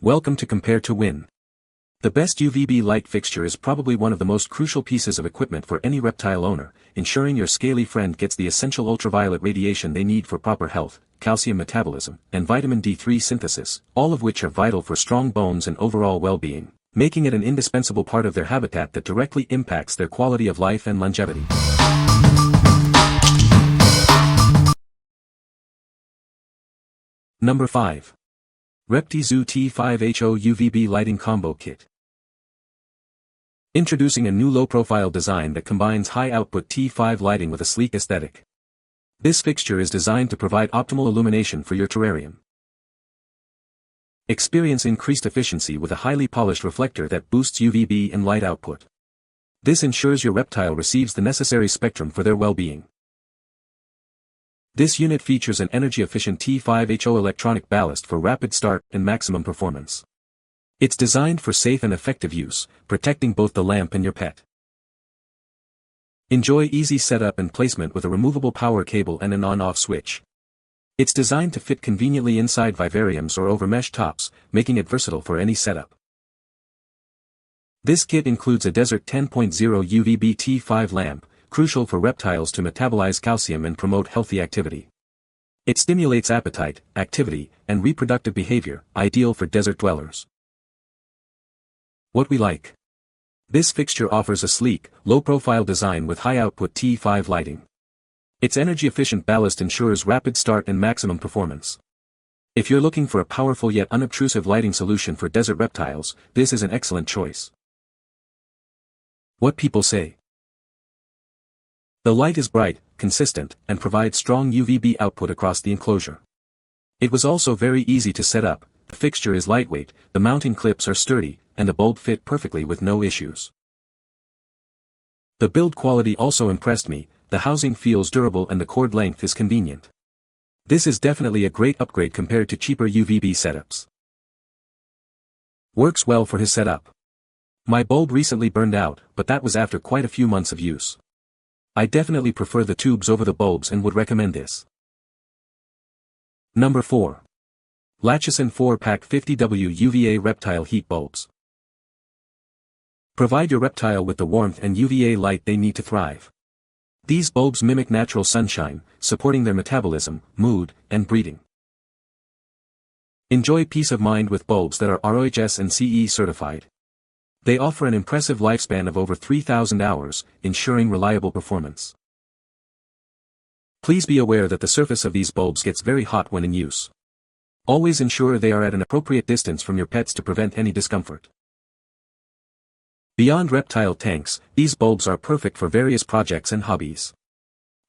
Welcome to Compare to Win. The best UVB light fixture is probably one of the most crucial pieces of equipment for any reptile owner, ensuring your scaly friend gets the essential ultraviolet radiation they need for proper health, calcium metabolism, and vitamin D3 synthesis, all of which are vital for strong bones and overall well-being, making it an indispensable part of their habitat that directly impacts their quality of life and longevity. Number 5. ReptiZoo T5HO UVB Lighting Combo Kit. Introducing a new low-profile design that combines high-output T5 lighting with a sleek aesthetic. This fixture is designed to provide optimal illumination for your terrarium. Experience increased efficiency with a highly polished reflector that boosts UVB and light output. This ensures your reptile receives the necessary spectrum for their well-being. This unit features an energy-efficient T5HO electronic ballast for rapid start and maximum performance. It's designed for safe and effective use, protecting both the lamp and your pet. Enjoy easy setup and placement with a removable power cable and an on-off switch. It's designed to fit conveniently inside vivariums or over mesh tops, making it versatile for any setup. This kit includes a Desert 10.0 UVB T5 lamp, crucial for reptiles to metabolize calcium and promote healthy activity. It stimulates appetite, activity, and reproductive behavior, ideal for desert dwellers. What we like. This fixture offers a sleek, low-profile design with high-output T5 lighting. Its energy-efficient ballast ensures rapid start and maximum performance. If you're looking for a powerful yet unobtrusive lighting solution for desert reptiles, this is an excellent choice. What people say. The light is bright, consistent, and provides strong UVB output across the enclosure. It was also very easy to set up, the fixture is lightweight, the mounting clips are sturdy, and the bulb fit perfectly with no issues. The build quality also impressed me, the housing feels durable and the cord length is convenient. This is definitely a great upgrade compared to cheaper UVB setups. Works well for his setup. My bulb recently burned out, but that was after quite a few months of use. I definitely prefer the tubes over the bulbs and would recommend this. Number 4. Lachesan 4-pack 50W UVA Reptile Heat Bulbs. Provide your reptile with the warmth and UVA light they need to thrive. These bulbs mimic natural sunshine, supporting their metabolism, mood, and breeding. Enjoy peace of mind with bulbs that are RoHS and CE certified. They offer an impressive lifespan of over 3,000 hours, ensuring reliable performance. Please be aware that the surface of these bulbs gets very hot when in use. Always ensure they are at an appropriate distance from your pets to prevent any discomfort. Beyond reptile tanks, these bulbs are perfect for various projects and hobbies.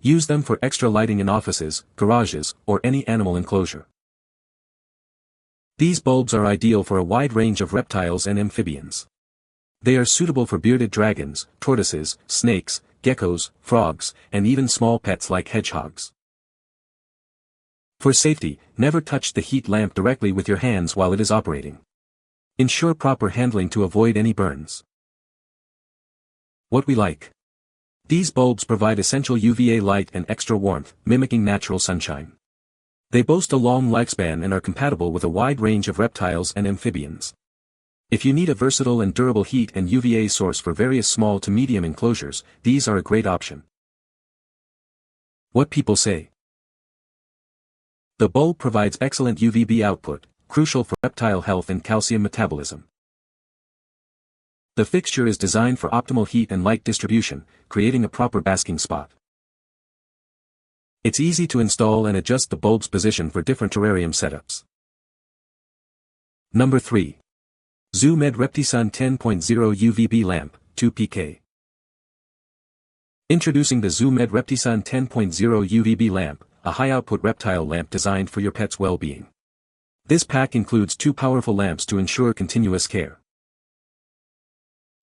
Use them for extra lighting in offices, garages, or any animal enclosure. These bulbs are ideal for a wide range of reptiles and amphibians. They are suitable for bearded dragons, tortoises, snakes, geckos, frogs, and even small pets like hedgehogs. For safety, never touch the heat lamp directly with your hands while it is operating. Ensure proper handling to avoid any burns. What we like. These bulbs provide essential UVA light and extra warmth, mimicking natural sunshine. They boast a long lifespan and are compatible with a wide range of reptiles and amphibians. If you need a versatile and durable heat and UVA source for various small to medium enclosures, these are a great option. What people say. The bulb provides excellent UVB output, crucial for reptile health and calcium metabolism. The fixture is designed for optimal heat and light distribution, creating a proper basking spot. It's easy to install and adjust the bulb's position for different terrarium setups. Number 3. Med ReptiSun 10.0 UVB Lamp, 2pk. Introducing the Med ReptiSun 10.0 UVB Lamp, a high-output reptile lamp designed for your pet's well-being. This pack includes 2 powerful lamps to ensure continuous care.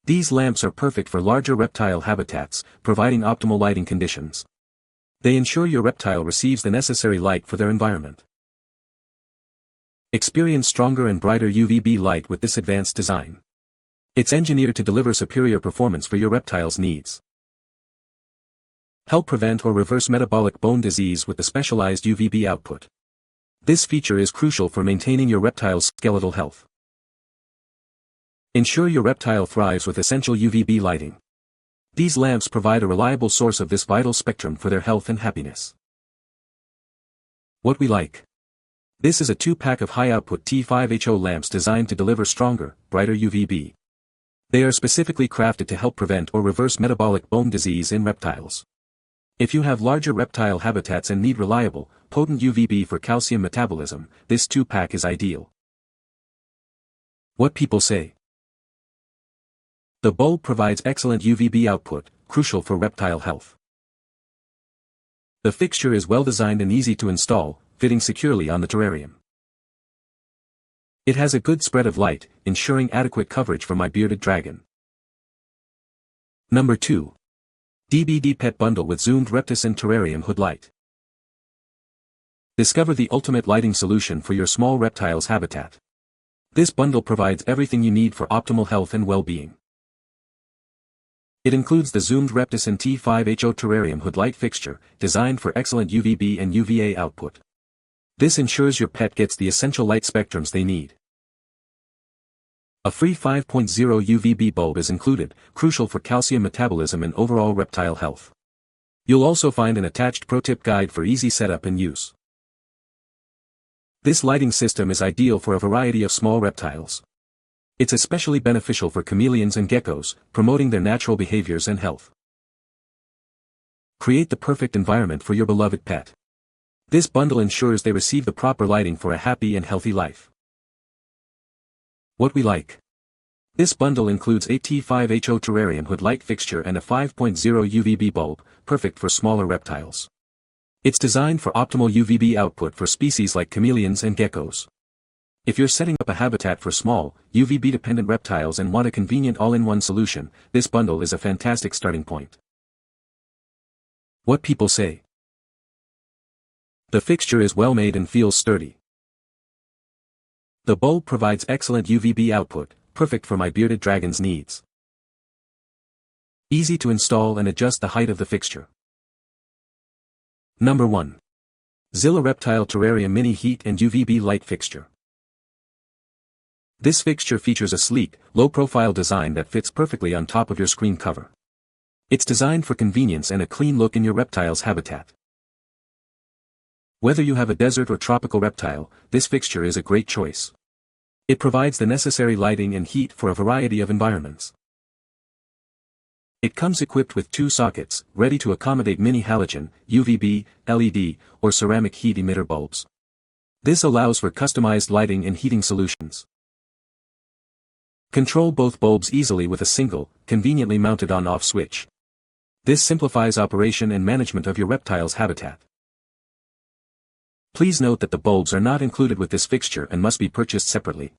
These lamps are perfect for larger reptile habitats, providing optimal lighting conditions. They ensure your reptile receives the necessary light for their environment. Experience stronger and brighter UVB light with this advanced design. It's engineered to deliver superior performance for your reptile's needs. Help prevent or reverse metabolic bone disease with the specialized UVB output. This feature is crucial for maintaining your reptile's skeletal health. Ensure your reptile thrives with essential UVB lighting. These lamps provide a reliable source of this vital spectrum for their health and happiness. What we like. This is a 2-pack of high-output T5HO lamps designed to deliver stronger, brighter UVB. They are specifically crafted to help prevent or reverse metabolic bone disease in reptiles. If you have larger reptile habitats and need reliable, potent UVB for calcium metabolism, this 2-pack is ideal. What people say. The bulb provides excellent UVB output, crucial for reptile health. The fixture is well designed and easy to install, fitting securely on the terrarium. It has a good spread of light, ensuring adequate coverage for my bearded dragon. Number 2. DBDPet bundle with zoomed ReptiSun terrarium hood light. Discover the ultimate lighting solution for your small reptile's habitat. This bundle provides everything you need for optimal health and well-being. It includes the zoomed ReptiSun T5HO terrarium hood light fixture, designed for excellent UVB and UVA output. This ensures your pet gets the essential light spectrums they need. A free 5.0 UVB bulb is included, crucial for calcium metabolism and overall reptile health. You'll also find an attached pro-tip guide for easy setup and use. This lighting system is ideal for a variety of small reptiles. It's especially beneficial for chameleons and geckos, promoting their natural behaviors and health. Create the perfect environment for your beloved pet. This bundle ensures they receive the proper lighting for a happy and healthy life. What we like. This bundle includes a T5HO terrarium hood light fixture and a 5.0 UVB bulb, perfect for smaller reptiles. It's designed for optimal UVB output for species like chameleons and geckos. If you're setting up a habitat for small, UVB-dependent reptiles and want a convenient all-in-one solution, this bundle is a fantastic starting point. What people say. The fixture is well made and feels sturdy. The bulb provides excellent UVB output, perfect for my bearded dragon's needs. Easy to install and adjust the height of the fixture. Number 1. Zilla Reptile Terrarium Mini Heat and UVB Light Fixture. This fixture features a sleek, low-profile design that fits perfectly on top of your screen cover. It's designed for convenience and a clean look in your reptile's habitat. Whether you have a desert or tropical reptile, this fixture is a great choice. It provides the necessary lighting and heat for a variety of environments. It comes equipped with 2 sockets, ready to accommodate mini halogen, UVB, LED, or ceramic heat emitter bulbs. This allows for customized lighting and heating solutions. Control both bulbs easily with a single, conveniently mounted on-off switch. This simplifies operation and management of your reptile's habitat. Please note that the bulbs are not included with this fixture and must be purchased separately.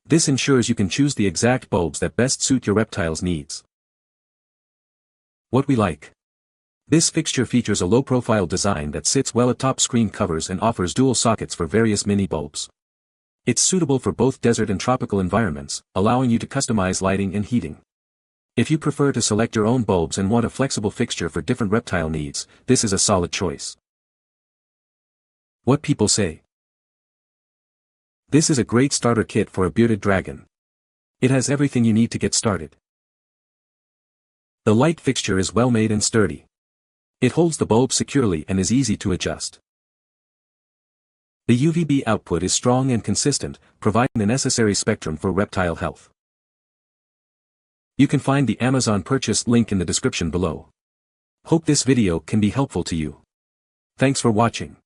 This ensures you can choose the exact bulbs that best suit your reptile's needs. What we like. This fixture features a low-profile design that sits well atop screen covers and offers dual sockets for various mini bulbs. It's suitable for both desert and tropical environments, allowing you to customize lighting and heating. If you prefer to select your own bulbs and want a flexible fixture for different reptile needs, this is a solid choice. What people say. This is a great starter kit for a bearded dragon. It has everything you need to get started. The light fixture is well made and sturdy. It holds the bulb securely and is easy to adjust. The UVB output is strong and consistent, providing the necessary spectrum for reptile health. You can find the Amazon purchase link in the description below. Hope this video can be helpful to you. Thanks for watching.